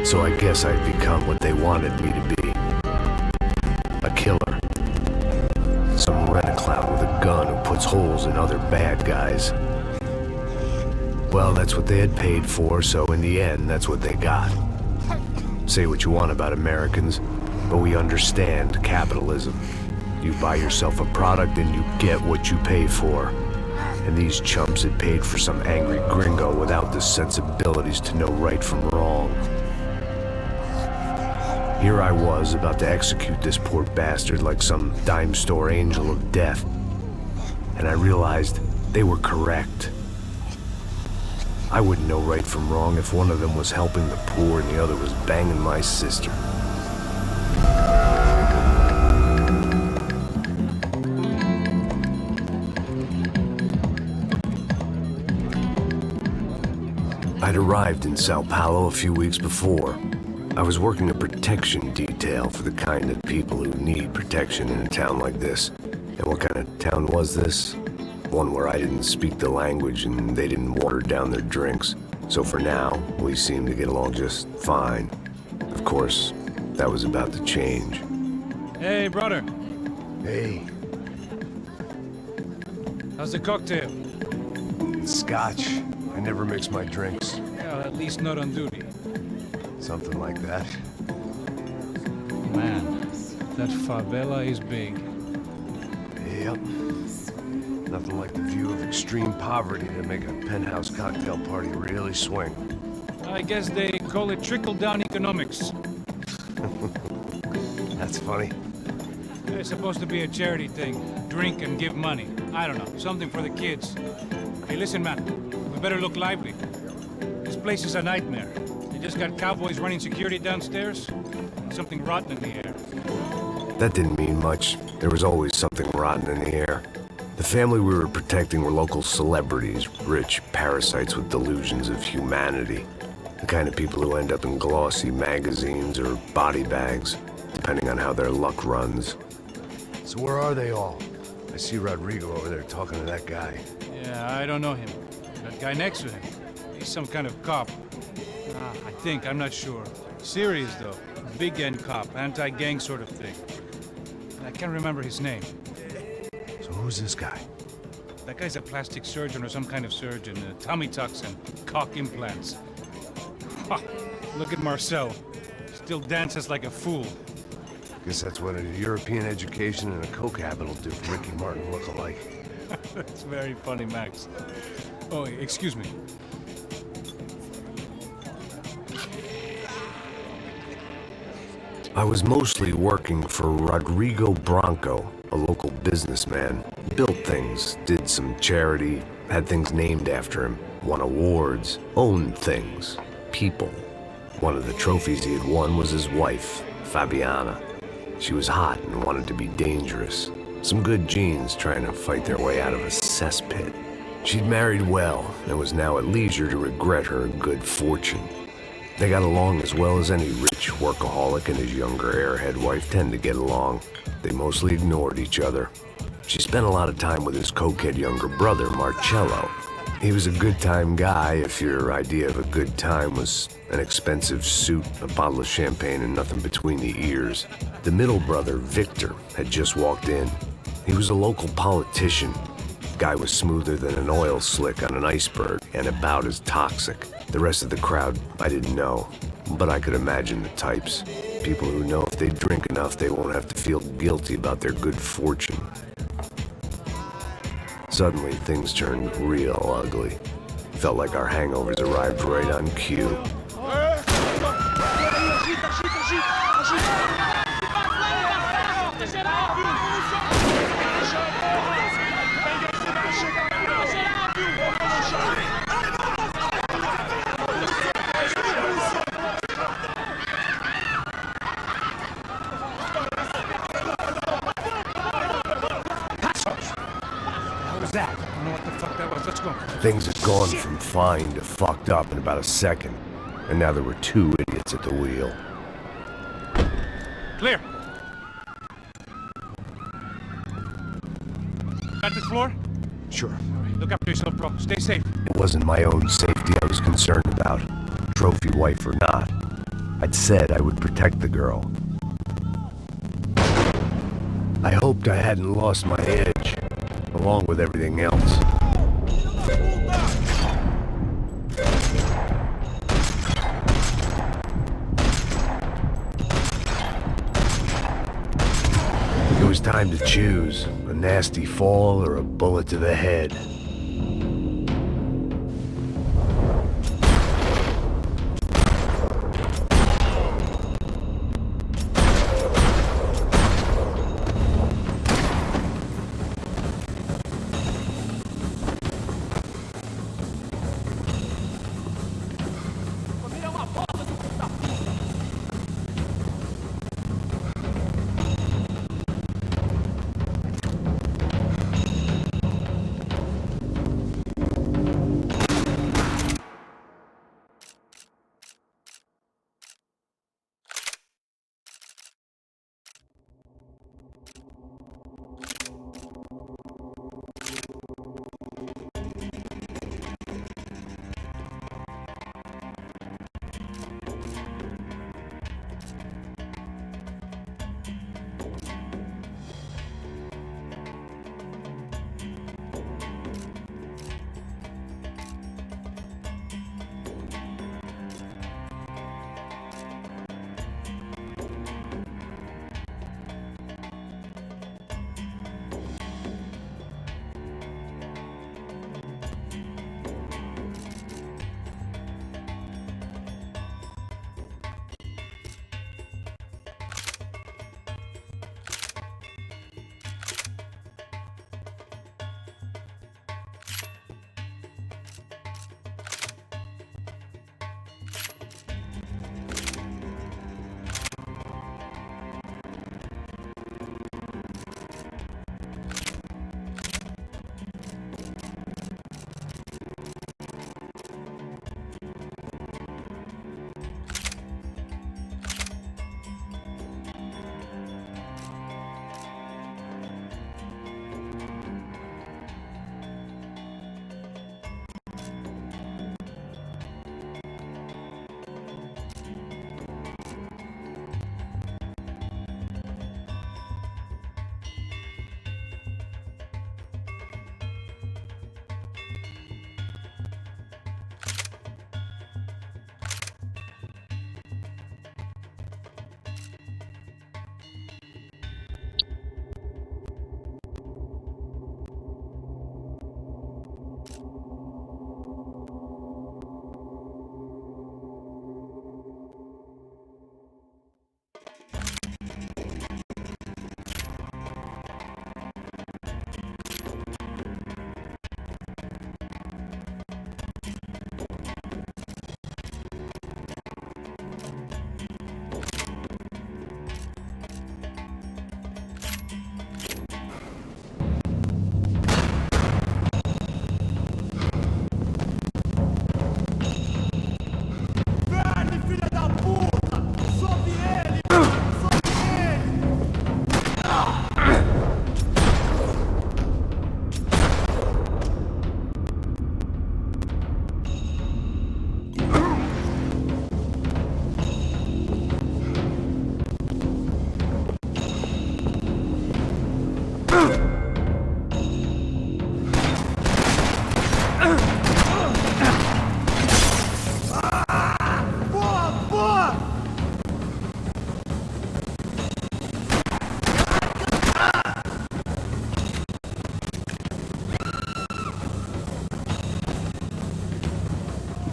So I guess I'd become what they wanted me to be. A killer. Some rent-a-clown with a gun who puts holes in other bad guys. Well, that's what they had paid for, so in the end, that's what they got. Say what you want about Americans, but we understand capitalism. You buy yourself a product and you get what you pay for. And these chumps had paid for some angry gringo without the sensibilities to know right from wrong. Here I was, about to execute this poor bastard like some dime store angel of death. And I realized they were correct. I wouldn't know right from wrong if one of them was helping the poor and the other was banging my sister. I'd arrived in Sao Paulo a few weeks before. I was working a protection detail for the kind of people who need protection in a town like this. And what kind of town was this? One where I didn't speak the language and they didn't water down their drinks. So for now, we seemed to get along just fine. Of course, that was about to change. Hey, brother. Hey. How's the cocktail? It's scotch. I never mix my drinks. Well, at least not on duty. Something like that. Man, that favela is big. Yep. Nothing like the view of extreme poverty to make a penthouse cocktail party really swing. I guess they call it trickle-down economics. That's funny. It's supposed to be a charity thing. Drink and give money. I don't know, something for the kids. Hey, listen, man. We better look lively. This place is a nightmare. They just got cowboys running security downstairs. And something rotten in the air. That didn't mean much. There was always something rotten in the air. The family we were protecting were local celebrities, rich parasites with delusions of humanity. The kind of people who end up in glossy magazines or body bags, depending on how their luck runs. So where are they all? I see Rodrigo over there talking to that guy. Yeah, I don't know him. That guy next to him. He's some kind of cop. I think, I'm not sure. Serious, though. Big end cop, anti-gang sort of thing. I can't remember his name. So who's this guy? That guy's a plastic surgeon or some kind of surgeon. Tummy tucks and cock implants. Ha! Look at Marcel. Still dances like a fool. Guess that's what a European education and a coke habit will do for Ricky Martin look-alike. That's very funny, Max. Oh, excuse me. I was mostly working for Rodrigo Branco, a local businessman. Built things, did some charity, had things named after him, won awards, owned things, people. One of the trophies he had won was his wife, Fabiana. She was hot and wanted to be dangerous. Some good genes trying to fight their way out of a cesspit. She'd married well and was now at leisure to regret her good fortune. They got along as well as any rich workaholic and his younger airhead wife tend to get along. They mostly ignored each other. She spent a lot of time with his cokehead younger brother, Marcello. He was a good-time guy if your idea of a good time was an expensive suit, a bottle of champagne, and nothing between the ears. The middle brother, Victor, had just walked in. He was a local politician. Guy was smoother than an oil slick on an iceberg and about as toxic. The rest of the crowd, I didn't know, but I could imagine the types. People who know if they drink enough, they won't have to feel guilty about their good fortune. Suddenly, things turned real ugly. Felt like our hangovers arrived right on cue. Things had gone from fine to fucked up in about a second, and now there were two idiots at the wheel. Clear. Got the floor? Sure. All right, look after yourself, bro. Stay safe. It wasn't my own safety I was concerned about, trophy wife or not. I'd said I would protect the girl. I hoped I hadn't lost my edge, along with everything else. It was time to choose, a nasty fall or a bullet to the head.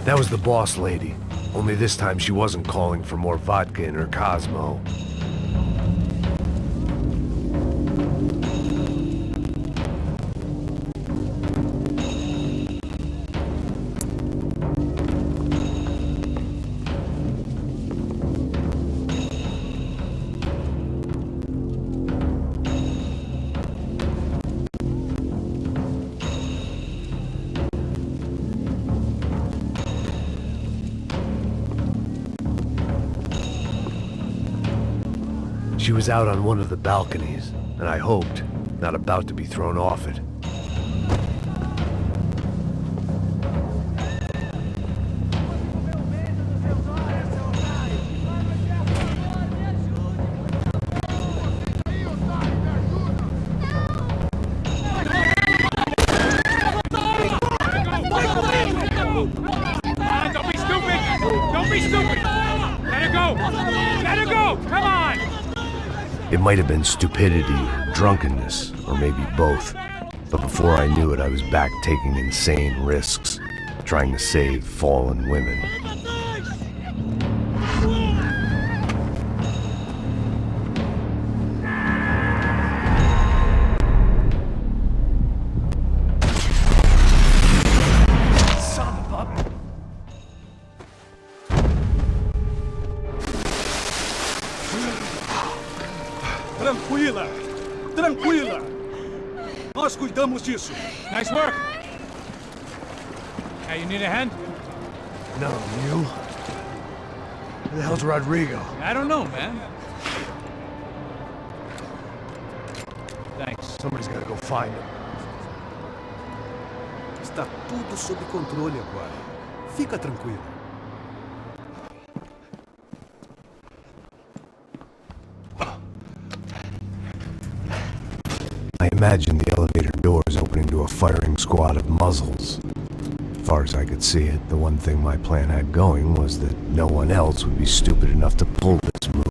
That was the boss lady. Only this time she wasn't calling for more vodka in her Cosmo. She was out on one of the balconies, and I hoped, not about to be thrown off it. It might have been stupidity, drunkenness, or maybe both. But before I knew it, I was back taking insane risks, trying to save fallen women. Tranquila! Tranquila! Nós cuidamos disso. Nice work. Hey, you need a hand? No, you? Who the hell's Rodrigo? I don't know, man. Thanks. Somebody's gotta go find him. Está tudo sob controle agora. Fica tranquilo. I imagined the elevator doors opening to a firing squad of muzzles. As far as I could see it, the one thing my plan had going was that no one else would be stupid enough to pull this move.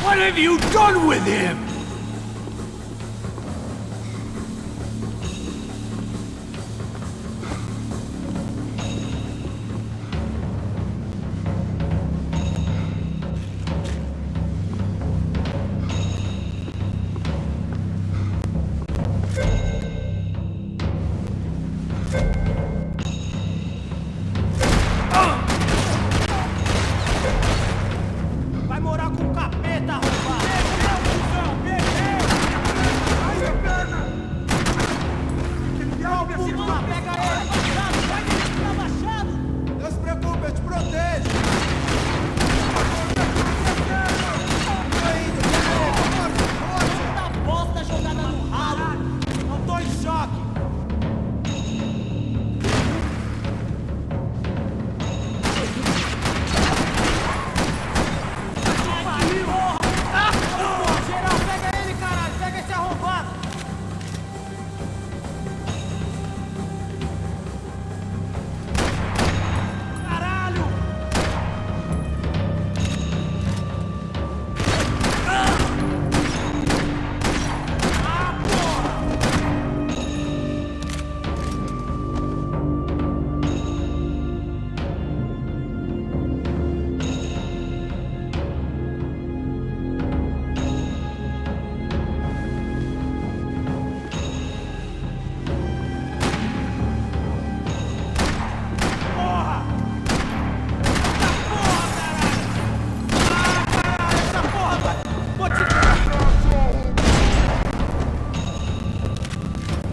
What have you done with him?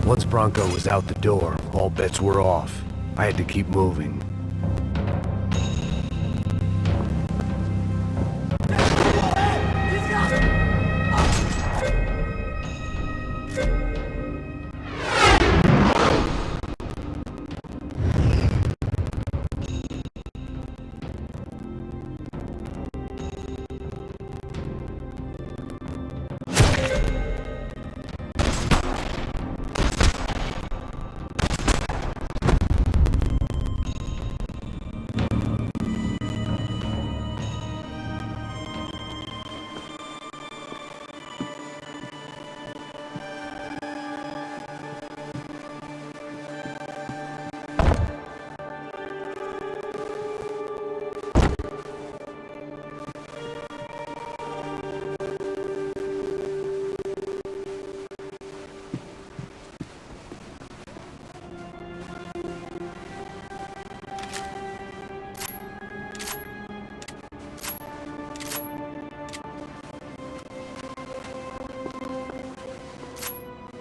Once Bronco was out the door, all bets were off. I had to keep moving.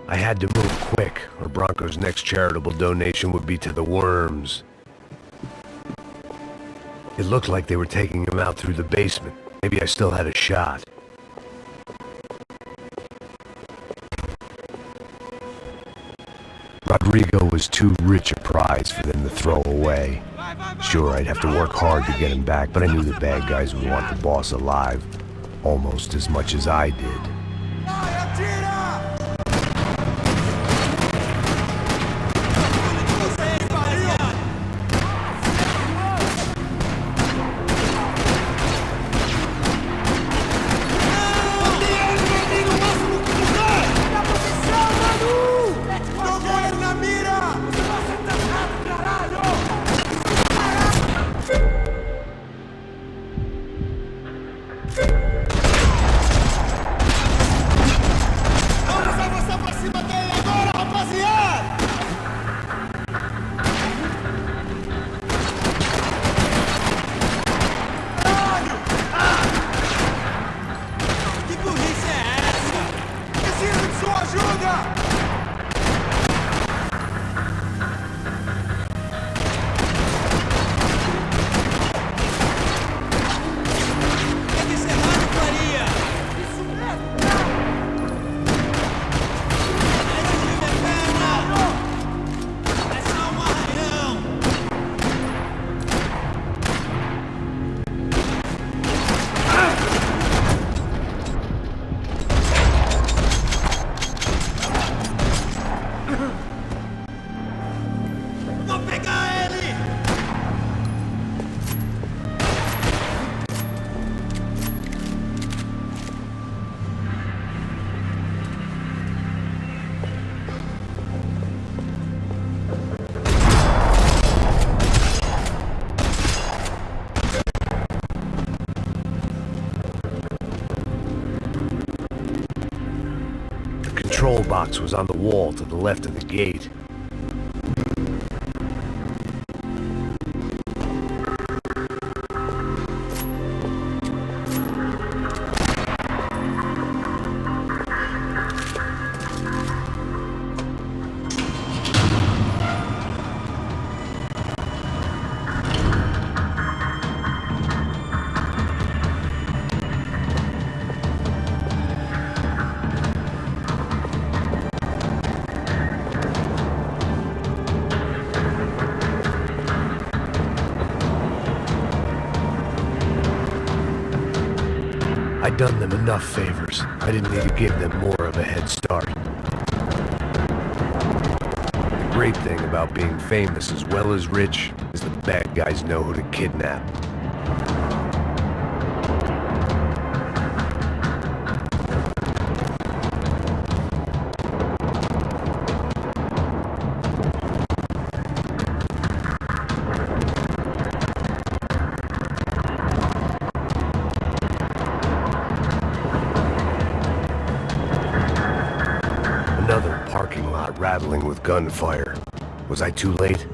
I had to move quick, or Bronco's next charitable donation would be to the worms. It looked like they were taking him out through the basement. Maybe I still had a shot. Rodrigo was too rich a prize for them to throw away. Sure, I'd have to work hard to get him back, but I knew the bad guys would want the boss alive almost as much as I did. box was on the wall to the left of the gate. I'd done them enough favors. I didn't need to give them more of a head start. The great thing about being famous as well as rich is the bad guys know who to kidnap. Another parking lot rattling with gunfire. Was I too late?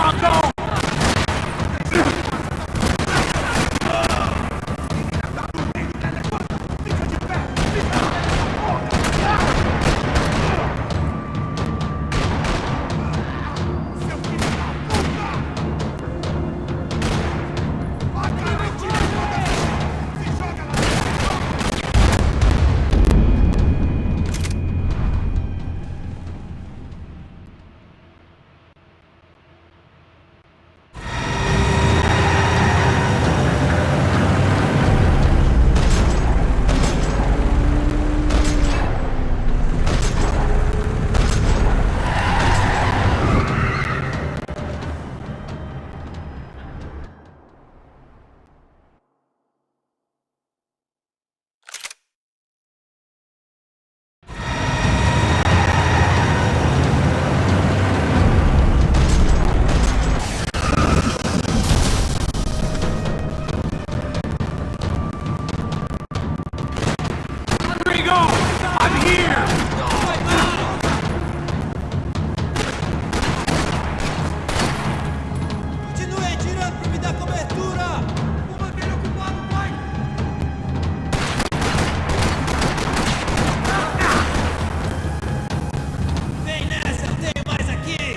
Bronco! I'm here! Continue atirando para me dar cobertura! Vou manter ele ocupado, pai! Vem nessa, eu tenho mais aqui!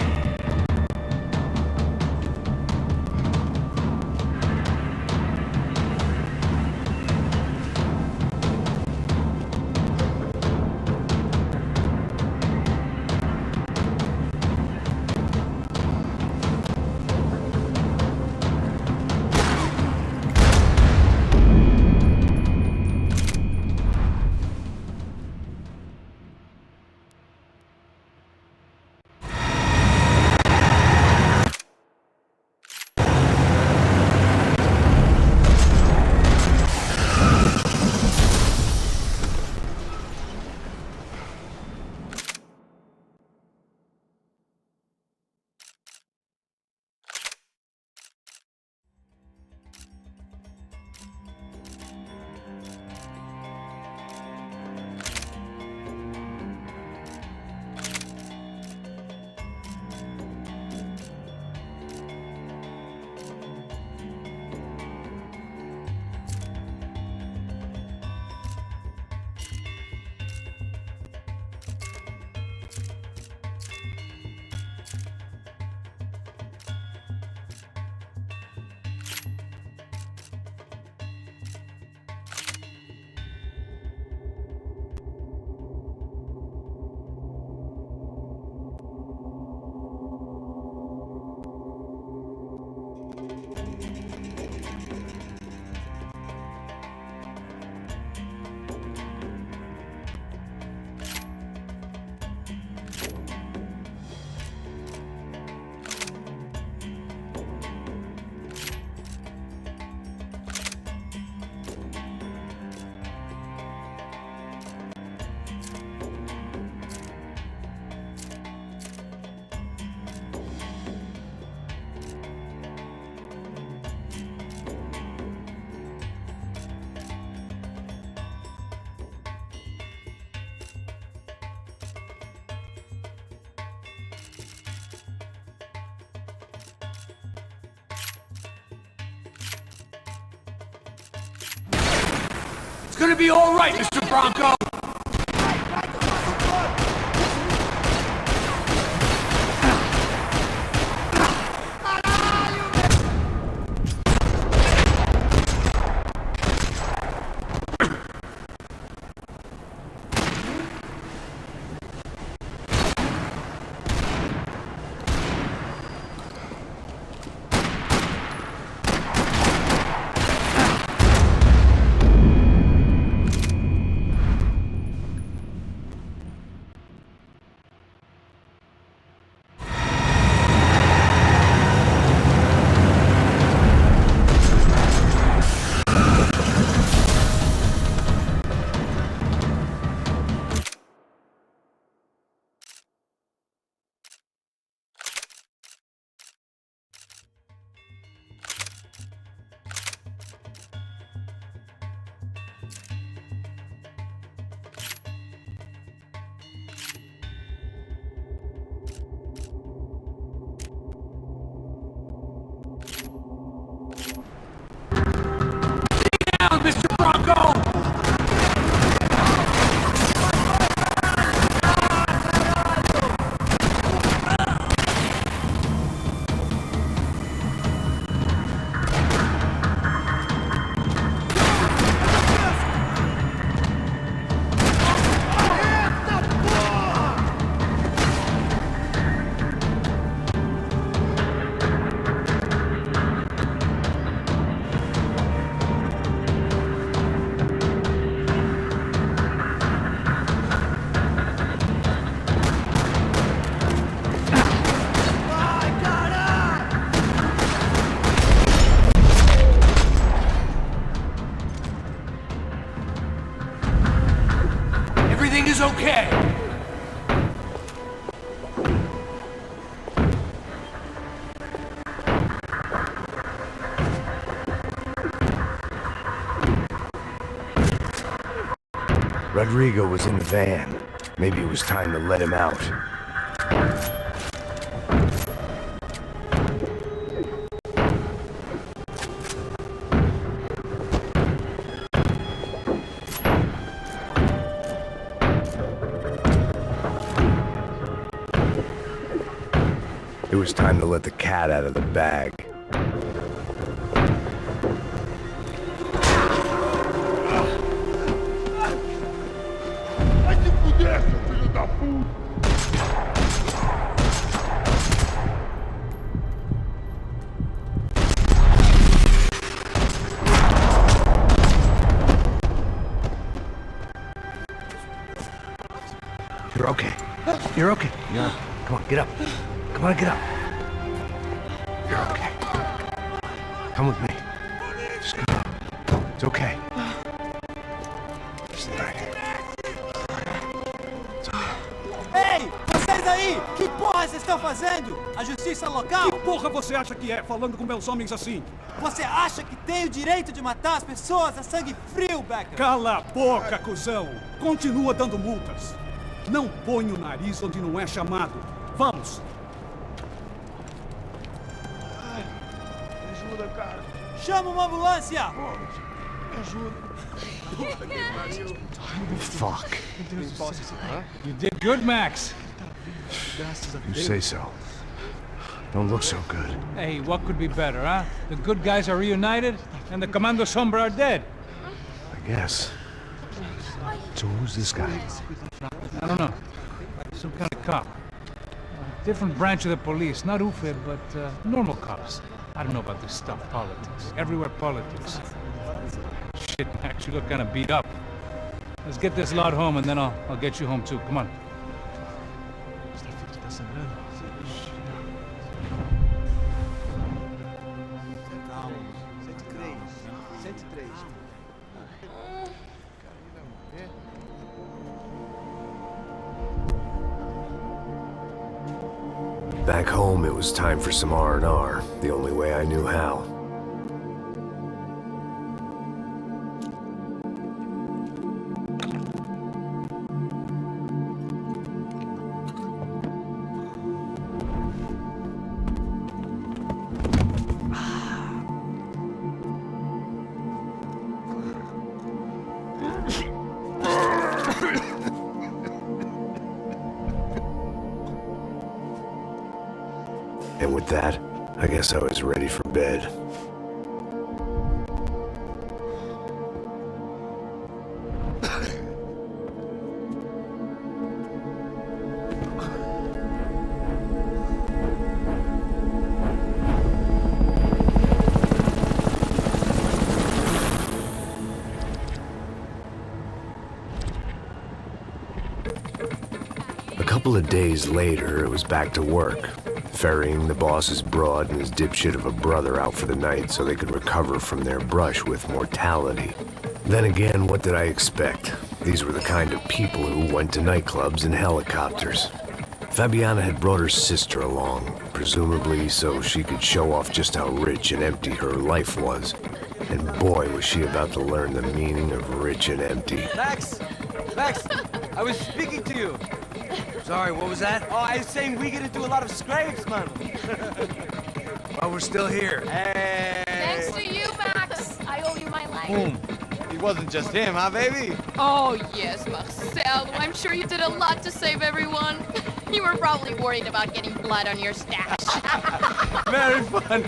It's gonna be all right, Mr. Bronco! Everything is okay. Rodrigo was in the van. Maybe it was time to let him out. It was time to let the cat out of the bag. Vai se fuder, seu filho da puta! You're okay. You're okay. Yeah. Come on, get up. Come on, get up. You're okay. Come with me. Just come. It's okay. Stay right here. It's okay. Ei, vocês aí! Que porra vocês estão fazendo? A justiça local? Que porra você acha que é, falando com meus homens assim? Você acha que tem o direito de matar as pessoas a sangue frio, Becker? Cala a boca, cuzão! Continua dando multas. Não põe o nariz onde não é chamado. Vamos! Me ajuda, cara. Chama uma ambulância! Me ajuda. Puta que pariu. Fuck. You did good, Max. You say so. Don't look so good. Hey, what could be better, huh? The good guys are reunited, and the Commando Sombra are dead. I guess. So who's this guy? I don't know. Some kind of cop. Different branch of the police. Not UFE, but normal cops. I don't know about this stuff, politics. Everywhere politics. Shit, Max, you look kind of beat up. Let's get this lot home, and then I'll get you home too. Come on. Back home, it was time for some R&R, the only way I knew how. And with that, I guess I was ready for bed. A couple of days later, it was back to work, ferrying the boss's broad and his dipshit of a brother out for the night so they could recover from their brush with mortality. Then again, what did I expect? These were the kind of people who went to nightclubs in helicopters. Fabiana had brought her sister along, presumably so she could show off just how rich and empty her life was. And boy, was she about to learn the meaning of rich and empty. Max! Max! I was speaking to you! Sorry, what was that? Oh, I was saying we get to do a lot of scrapes, man. Well, we're still here. Hey! Thanks to you, Max. I owe you my life. Boom. It wasn't just him, huh, baby? Oh, yes, Marcel. I'm sure you did a lot to save everyone. You were probably worried about getting blood on your stash. Very funny.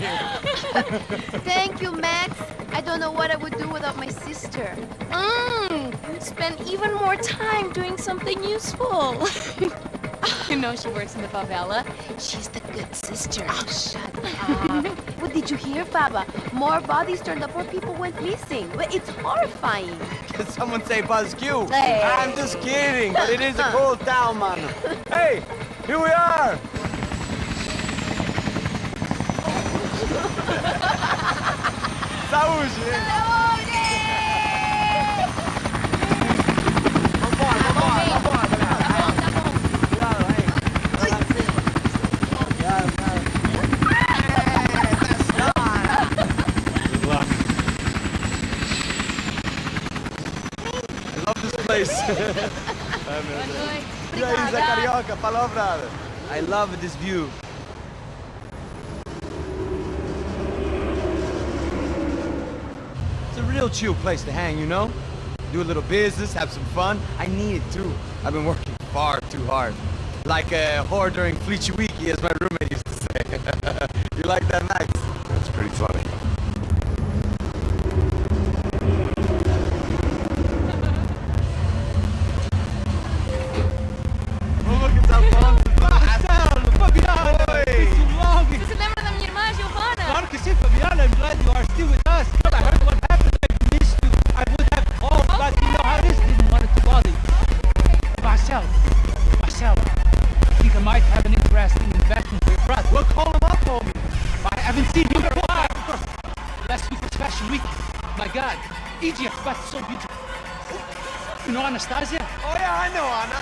Thank you, Max. I don't know what I would do without my sister. Spend even more time doing something useful. You know she works in the favela. She's the good sister. Oh, shut up. What did you hear, Baba? More bodies turned up where people went missing. It's horrifying. Did someone say Buzz Q? Hey. I'm just kidding, but it is a cool town, man. Hey, here we are. Saúde! Hey, place. E aí, Zé Carioca, palavra. I love this view. It's a real chill place to hang, you know? Do a little business, have some fun. I need it too. I've been working far too hard. Like a whore during Fleechy Weeky, as my roommate used to say. You like that, Max? That's pretty funny. Oh, look, it's our fun. Você se lembra da minha irmã, Giovanna? Claro que sim, Fabiana. I'm glad you are still with us. I heard what happened. I missed you. I would have called, but you know how it is. Didn't want to bother you. Marcel, I think I might have an interesting investment for your brother. Well, call him up, homie. I haven't seen him for a while. Last week was Fashion Week. My God, Egypt, but so beautiful. You know Anastasia? Oh, yeah, I know, Anna.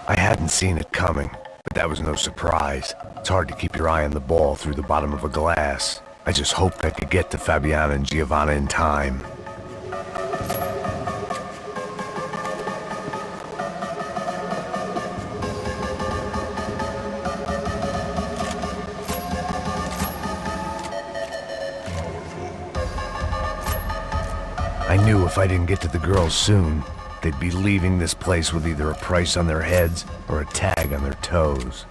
I hadn't seen it coming, but that was no surprise. It's hard to keep your eye on the ball through the bottom of a glass. I just hoped I could get to Fabiana and Giovanna in time. I knew if I didn't get to the girls soon, they'd be leaving this place with either a price on their heads or a tag on their toes.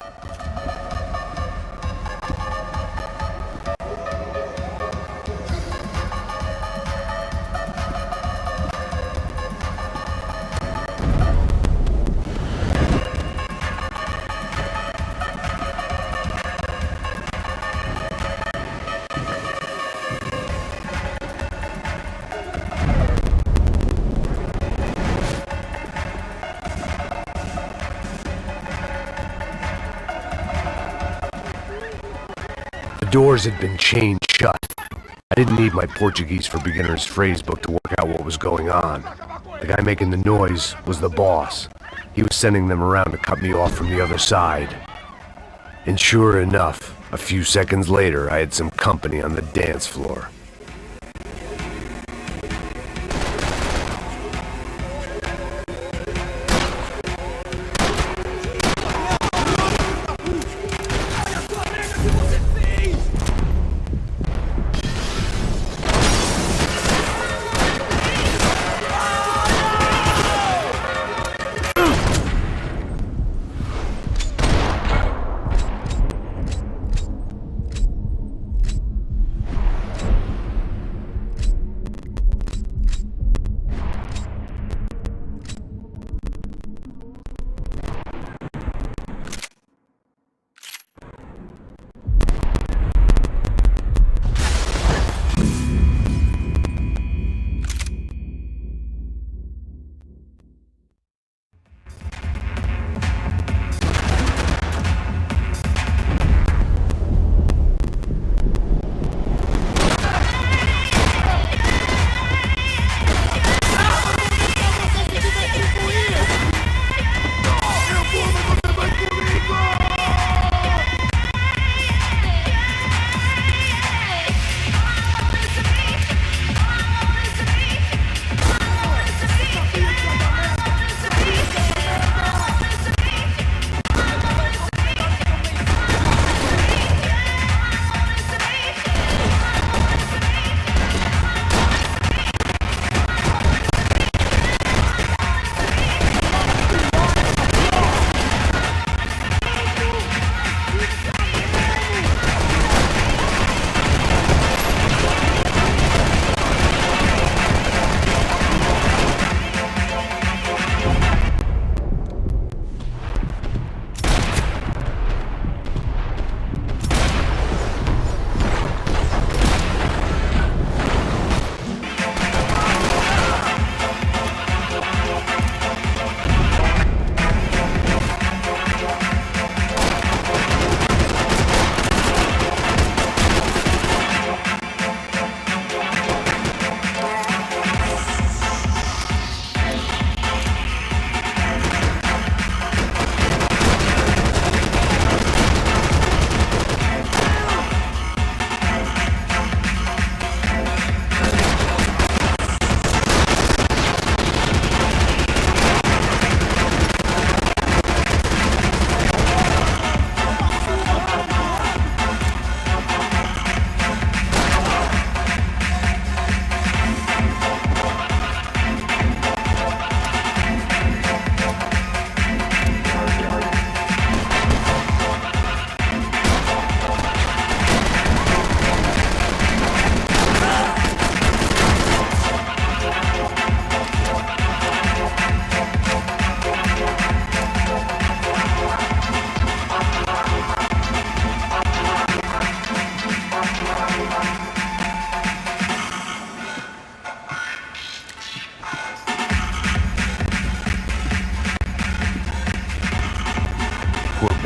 The doors had been chained shut. I didn't need my Portuguese for Beginners phrase book to work out what was going on. The guy making the noise was the boss. He was sending them around to cut me off from the other side. And sure enough, a few seconds later, I had some company on the dance floor.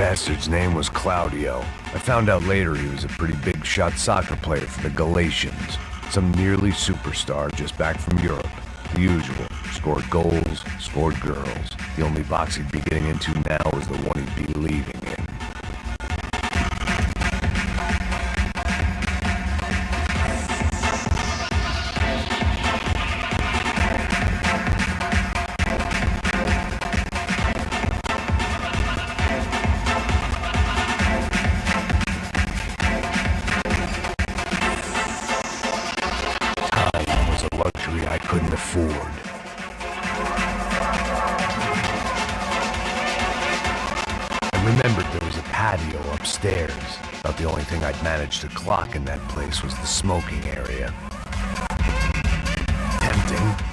bastard's name was Claudio. I found out later he was a pretty big shot soccer player for the Galatians. Some nearly superstar just back from Europe. The usual. Scored goals, scored girls. The only box he'd be getting into now was the one he'd be leaving in. I couldn't afford. I remembered there was a patio upstairs. About the only thing I'd managed to clock in that place was the smoking area. Tempting.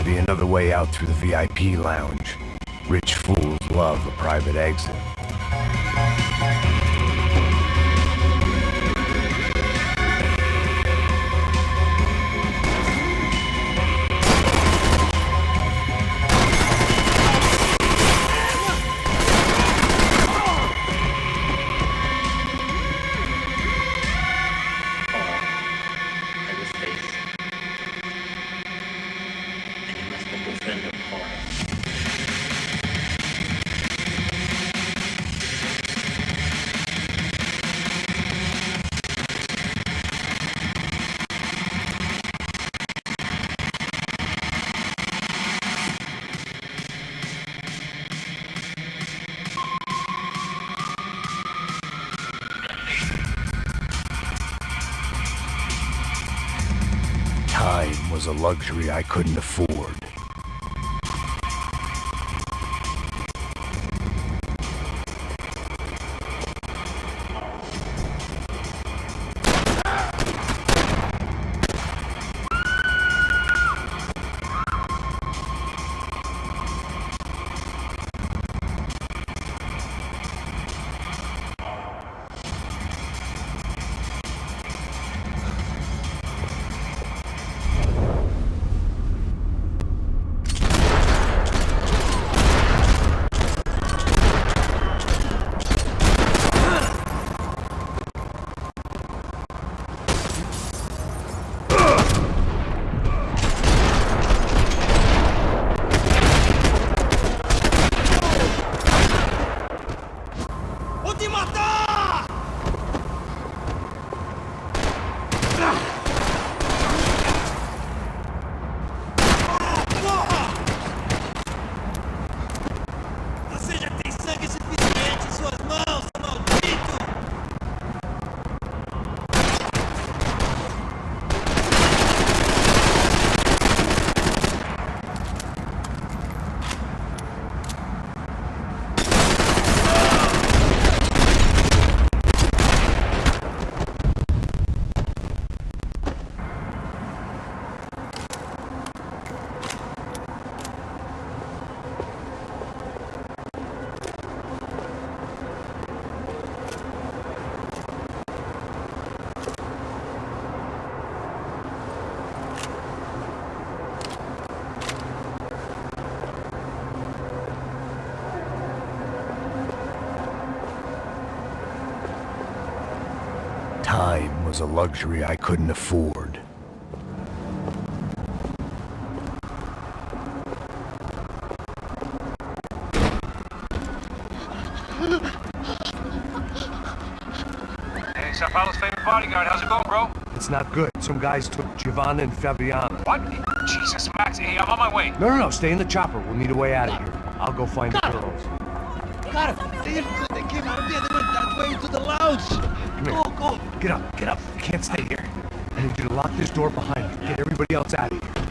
be another way out through the VIP lounge. Rich fools love a private exit. Time was a luxury I couldn't afford. Time was a luxury I couldn't afford. Hey, Sao Paulo's favorite bodyguard. How's it going, bro? It's not good. Some guys took Giovanna and Fabiana. What? Jesus, Max. Hey, I'm on my way. No, stay in the chopper. We'll need a way out of here. I'll go find the girls. Got him! They came out of there. They went that way into the lounge. Come here. Go! Get up. You can't stay here. I need you to lock this door behind you. Get everybody else out of here.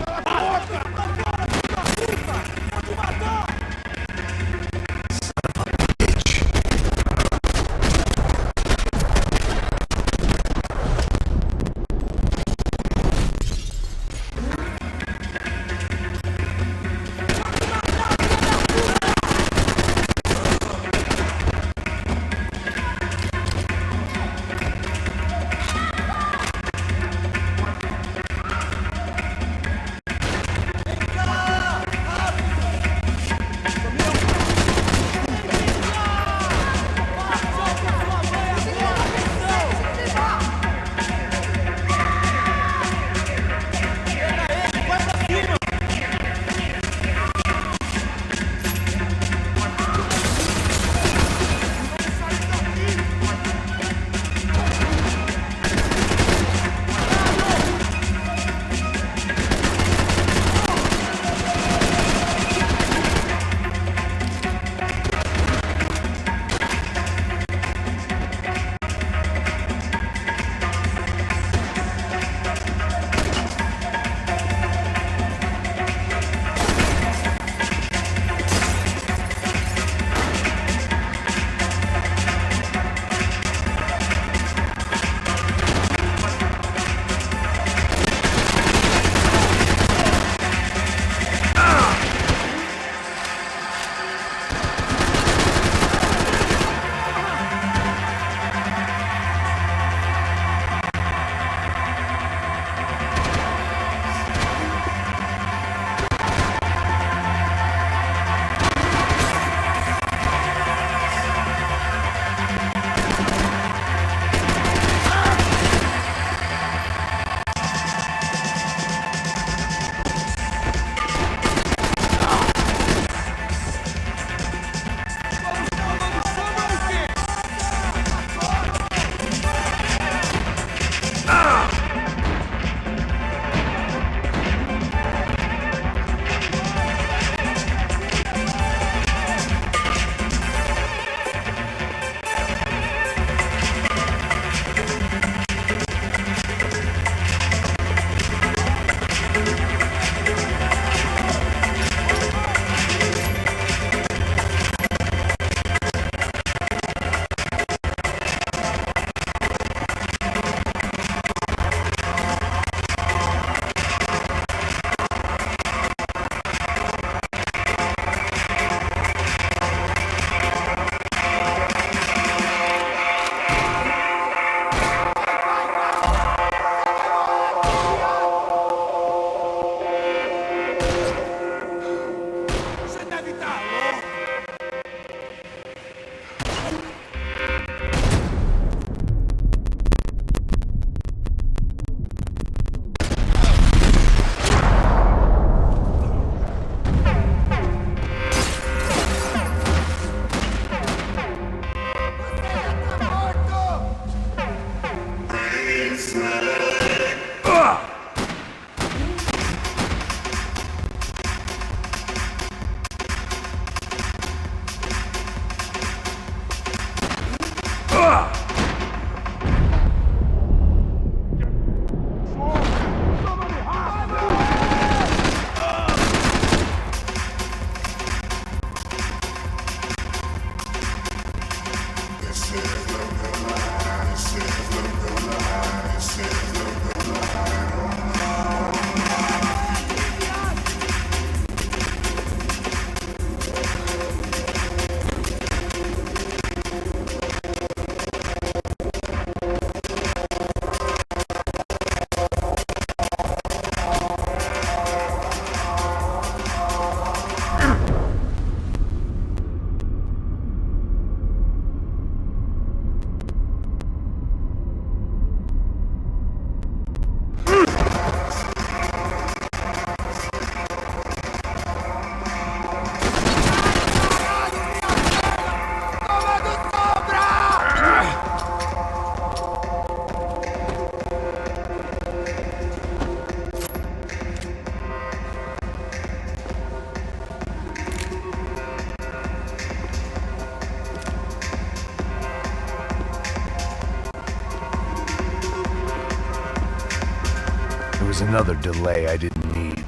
There was another delay I didn't need.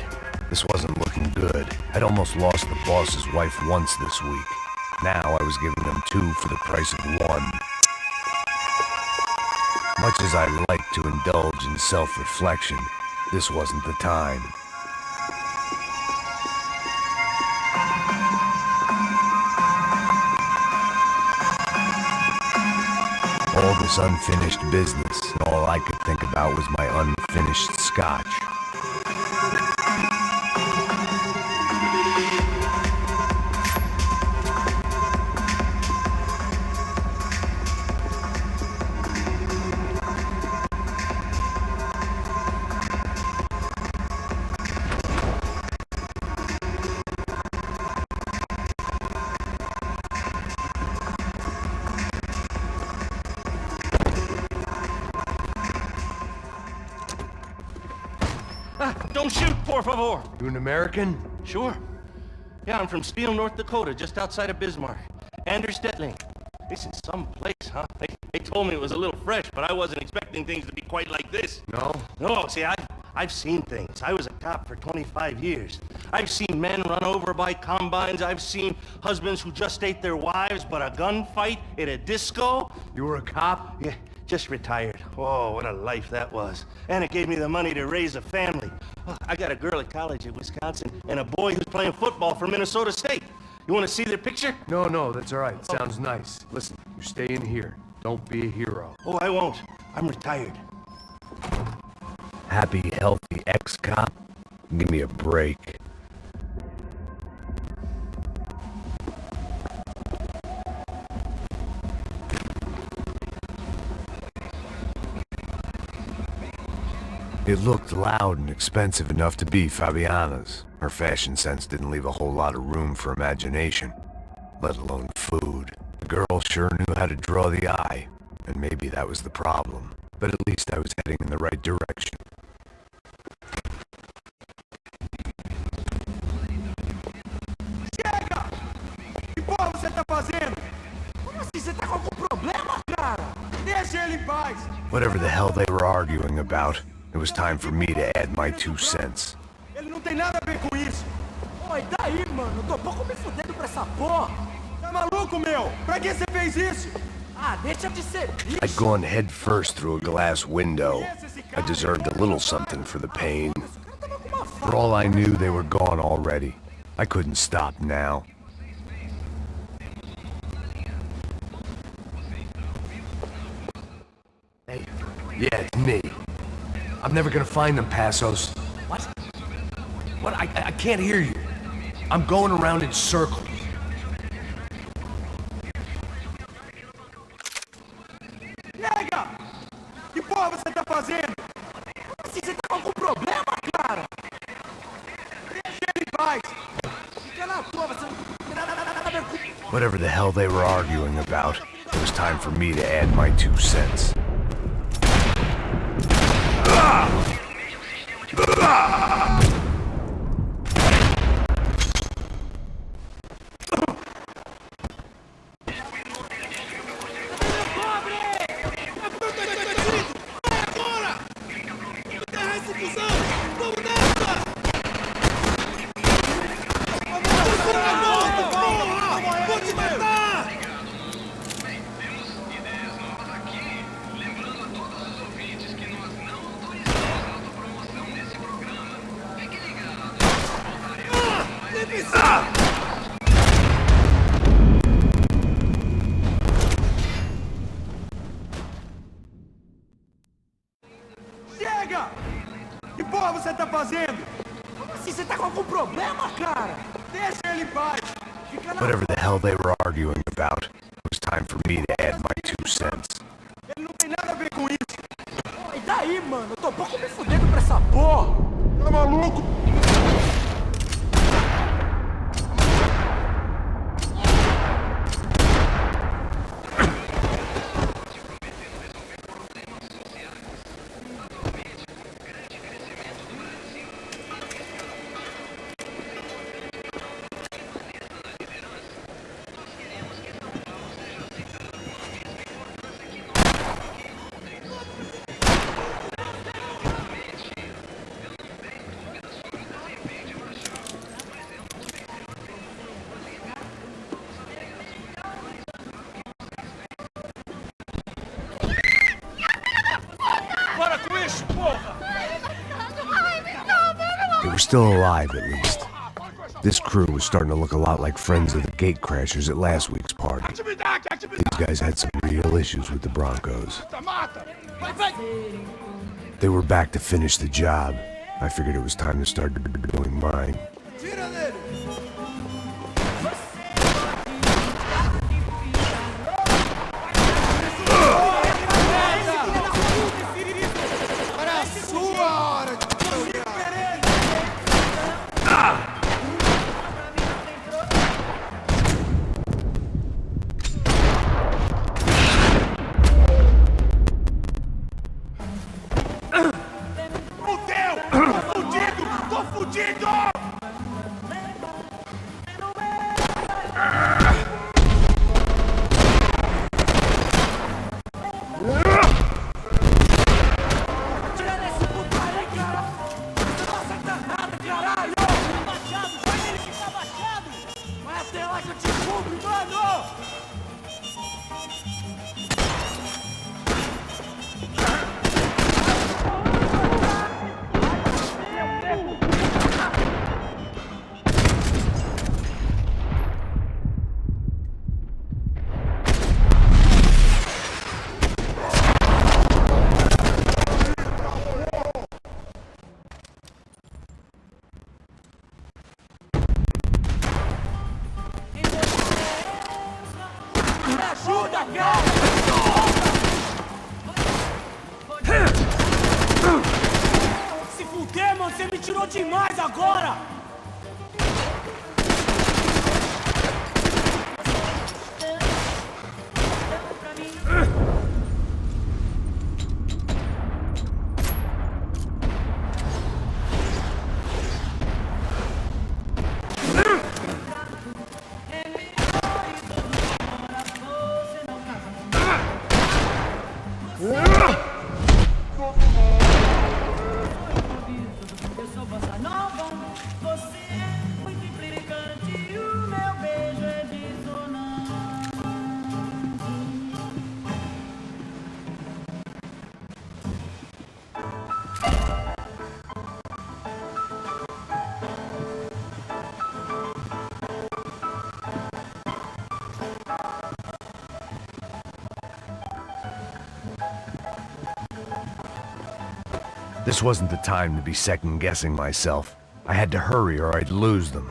This wasn't looking good. I'd almost lost the boss's wife once this week. Now I was giving them 2 for the price of 1. Much as I like to indulge in self-reflection, this wasn't the time. All this unfinished business, and all I could think about was my unfinished scotch. Don't shoot, por favor. You an American? Sure. Yeah, I'm from Steele, North Dakota, just outside of Bismarck. Anders Detling. This is some place, huh? They told me it was a little fresh, but I wasn't expecting things to be quite like this. No? No, see, I've seen things. I was a cop for 25 years. I've seen men run over by combines. I've seen husbands who just ate their wives, but a gunfight at a disco. You were a cop? Yeah, just retired. Oh, what a life that was. And it gave me the money to raise a family. Oh, I got a girl at college at Wisconsin and a boy who's playing football for Minnesota State. You want to see their picture? No, that's all right. Sounds nice. Listen, you stay in here. Don't be a hero. Oh, I won't. I'm retired. Happy, healthy ex-cop? Give me a break. It looked loud and expensive enough to be Fabiana's. Her fashion sense didn't leave a whole lot of room for imagination, let alone food. The girl sure knew how to draw the eye, and maybe that was the problem. But at least I was heading in the right direction. Chega! Que porra você tá fazendo? Como assim? Você tá com algum problema, cara? Deixa ele em paz! Whatever the hell they were arguing about, it was time for me to add my 2 cents. Ele não tem nada a ver com isso! Oi, daí, mano? Eu tô pouco me fudendo pra essa porra! Tá maluco, meu? Pra que você fez isso? Ah, deixa de ser bicho! I'd gone head first through a glass window. I deserved a little something for the pain. For all I knew, they were gone already. I couldn't stop now. Hey, yeah, it's me. I'm never gonna find them, Passos. What? What? I can't hear you. I'm going around in circles. Chega! Que porra você tá fazendo? Como assim? Você tá com algum problema, cara? Deixa ele em paz! Fica na tua, você não tem nada a ver com... Whatever the hell they were arguing about, it was time for me to add my 2 cents. Chega! Que porra você tá fazendo? Como assim? Você tá com algum problema, cara? Deixa ele em paz! Fica na... Whatever the hell they were arguing about, it was time for me to add my 2 cents. Ele não tem nada a ver com isso! E daí, mano? Eu tô pouco me fudendo pra essa porra! Tá maluco? They were still alive, at least. This crew was starting to look a lot like friends of the gatecrashers at last week's party. These guys had some real issues with the Broncos. They were back to finish the job. I figured it was time to start doing mine. Se fuder, mano, você me tirou demais agora! This wasn't the time to be second-guessing myself. I had to hurry or I'd lose them.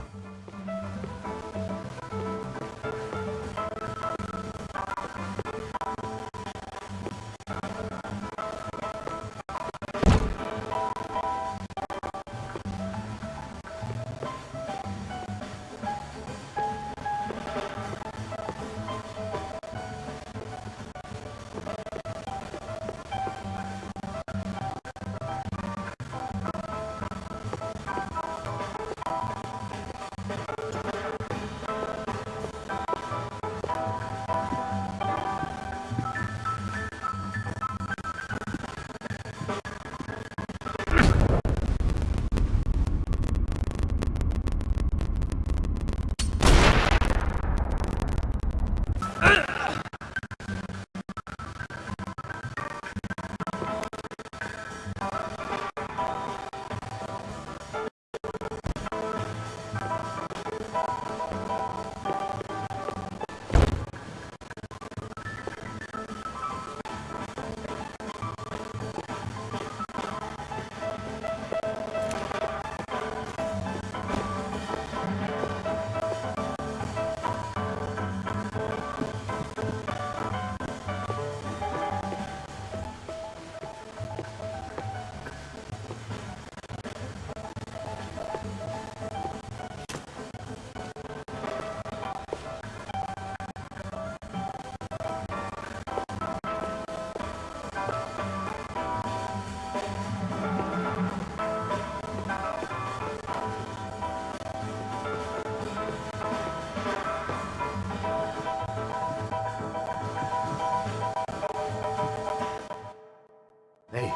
Hey,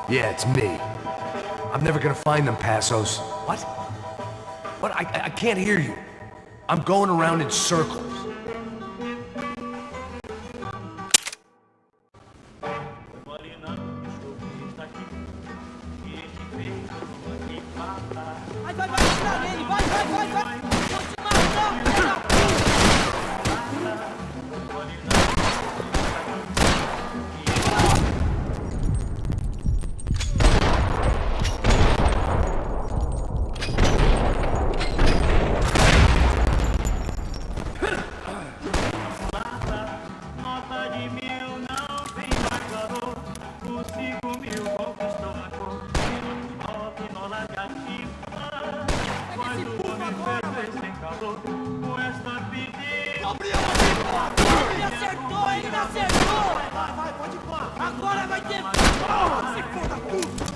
yeah, it's me. I'm never gonna find them, Passos. What? What? I can't hear you. I'm going around in circles. acertou, ele me acertou! Vai, pode ir. Agora vai ter... Porra, se for da puta!